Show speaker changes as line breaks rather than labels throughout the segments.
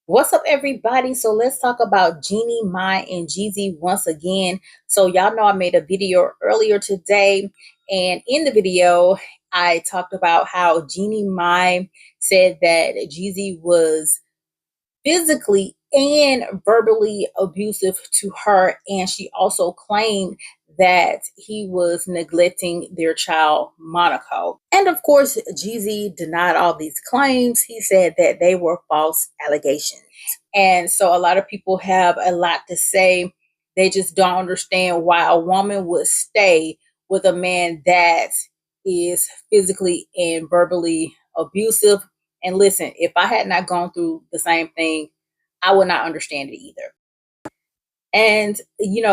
What's up, everybody? So let's talk about Jeannie, Mai, and Jeezy once again. So y'all know I made a video earlier today, and in the video, I talked about how Jeannie Mai said that Jeezy was physically and verbally abusive to her, and she also claimed that he was neglecting their child Monaco. And of course, Jeezy denied all these claims. He said that they were false allegations. And so a lot of people have a lot to say. They just don't understand why a woman would stay with a man that is physically and verbally abusive. And listen, if I had not gone through the same thing, I would not understand it either. And,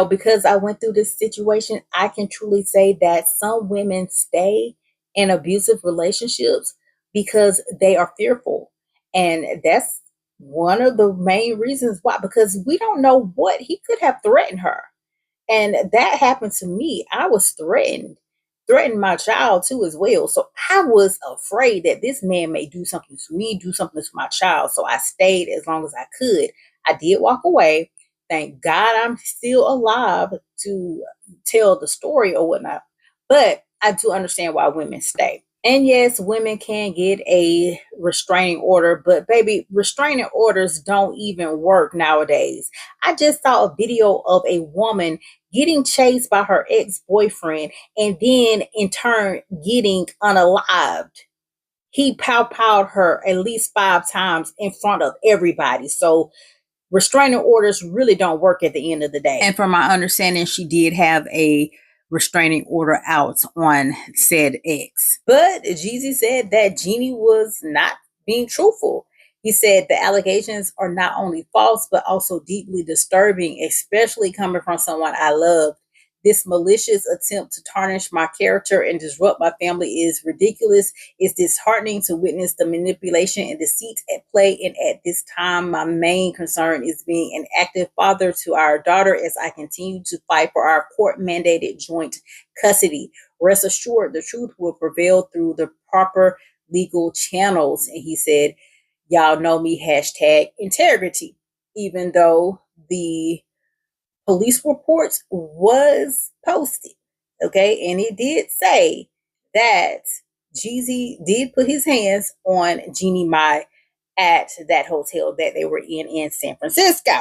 because I went through this situation, I can truly say that some women stay in abusive relationships because they are fearful. And that's one of the main reasons why, because we don't know what he could have threatened her. And that happened to me. I was threatened my child too as well. So I was afraid that this man may do something to me, do something to my child. So I stayed as long as I could. I did walk away. Thank God I'm still alive to tell the story or whatnot. But I do understand why women stay. And yes, women can get a restraining order, but baby, restraining orders don't even work nowadays. I just saw a video of a woman getting chased by her ex-boyfriend and then in turn getting unalived. He pow-powed her at least 5 times in front of everybody. So restraining orders really don't work at the end of the day. And from my understanding, she did have a restraining order out on said ex. But Jeezy said that Jeannie was not being truthful. He said the allegations are not only false, but also deeply disturbing, especially coming from someone I love. This malicious attempt to tarnish my character and disrupt my family is ridiculous. It's disheartening to witness the manipulation and deceit at play. And at this time, my main concern is being an active father to our daughter as I continue to fight for our court-mandated joint custody. Rest assured, the truth will prevail through the proper legal channels. And he said, y'all know me, #integrity. Even though the police reports was posted, okay, and it did say that Jeezy did put his hands on Jeannie Mai at that hotel that they were in San Francisco.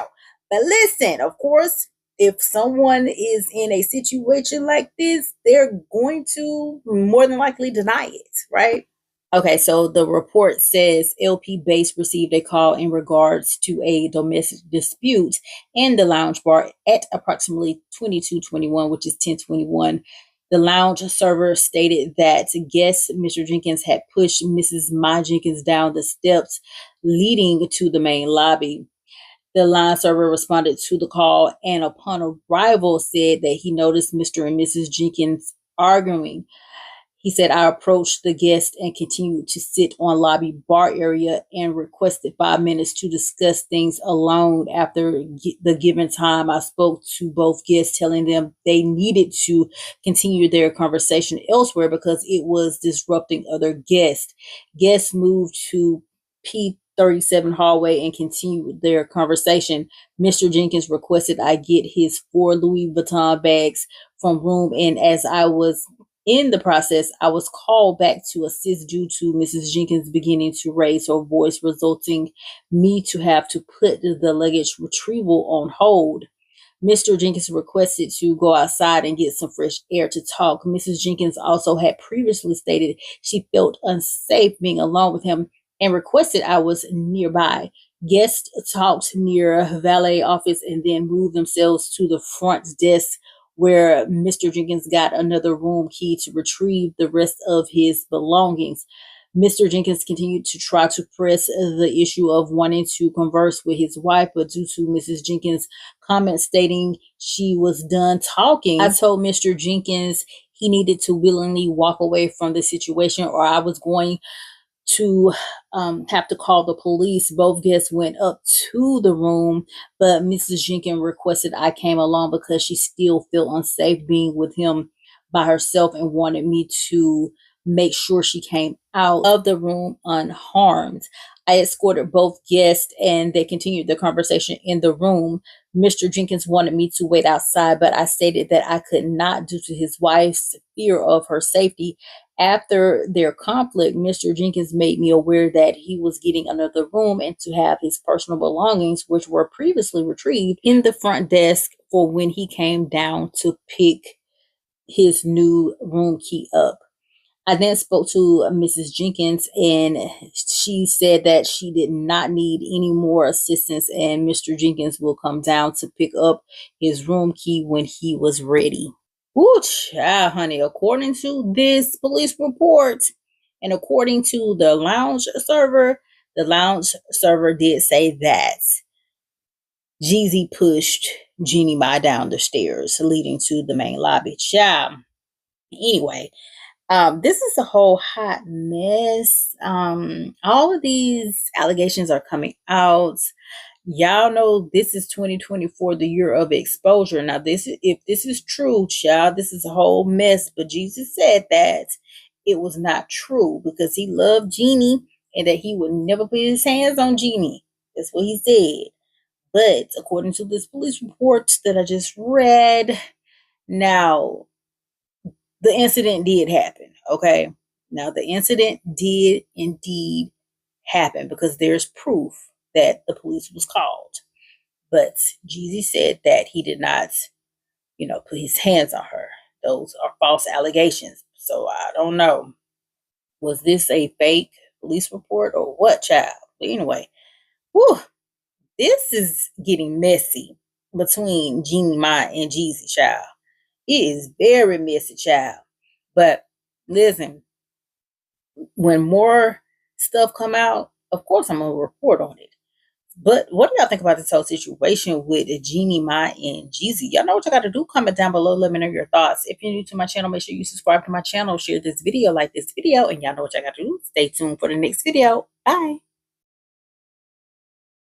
But listen, of course, if someone is in a situation like this, they're going to more than likely deny it, right? Okay, so the report says LP Base received a call in regards to a domestic dispute in the lounge bar at approximately 22:21, which is 10:21. The lounge server stated that guest Mr. Jenkins had pushed Mrs. Mai Jenkins down the steps leading to the main lobby. The line server responded to the call and upon arrival said that he noticed Mr. and Mrs. Jenkins arguing. He said, I approached the guest and continued to sit on lobby bar area and requested 5 minutes to discuss things alone. After the given time, I spoke to both guests, telling them they needed to continue their conversation elsewhere because it was disrupting other guests. Guests moved to P37 hallway and continued their conversation. Mr. Jenkins requested I get his 4 Louis Vuitton bags from room, and as I was in the process, I was called back to assist due to Mrs. Jenkins beginning to raise her voice, resulting me to have to put the luggage retrieval on hold. Mr. Jenkins requested to go outside and get some fresh air to talk. Mrs. Jenkins also had previously stated she felt unsafe being alone with him and requested I was nearby. Guests talked near valet office and then moved themselves to the front desk where Mr. Jenkins got another room key to retrieve the rest of his belongings. Mr. Jenkins continued to try to press the issue of wanting to converse with his wife, but due to Mrs. Jenkins' comments stating she was done talking, I told Mr. Jenkins he needed to willingly walk away from the situation or I was going to have to call the police. Both guests went up to the room, but Mrs. Jenkins requested I came along because she still felt unsafe being with him by herself and wanted me to make sure she came out of the room unharmed. I escorted both guests and they continued the conversation in the room. Mr. Jenkins wanted me to wait outside, but I stated that I could not due to his wife's fear of her safety. After their conflict, Mr. Jenkins made me aware that he was getting another room and to have his personal belongings, which were previously retrieved, in the front desk for when he came down to pick his new room key up. I then spoke to Mrs. Jenkins and she said that she did not need any more assistance and Mr. Jenkins will come down to pick up his room key when he was ready. Ooh, child, honey, according to this police report and according to the lounge server did say that Jeezy pushed Jeannie Mai down the stairs leading to the main lobby. Child. Anyway, this is a whole hot mess. All of these allegations are coming out. Y'all know this is 2024, the year of exposure. Now, if this is true, child, this is a whole mess. But Jesus said that it was not true because he loved Jeannie and that he would never put his hands on Jeannie. That's what he said. But according to this police report that I just read, now the incident did happen. Okay. Now the incident did indeed happen because there's proof that the police was called. But Jeezy said that he did not, put his hands on her. Those are false allegations. So I don't know. Was this a fake police report or what, child? But anyway, whew, this is getting messy between Jeannie Mai and Jeezy, child. It is very messy, child. But listen, when more stuff come out, of course I'm gonna report on it. But what do y'all think about this whole situation with Jeannie Mai and Jeezy? Y'all know what you got to do. Comment down below. Let me know your thoughts. If you're new to my channel, make sure you subscribe to my channel, share this video, like this video, and y'all know what y'all got to do. Stay tuned for the next video. Bye.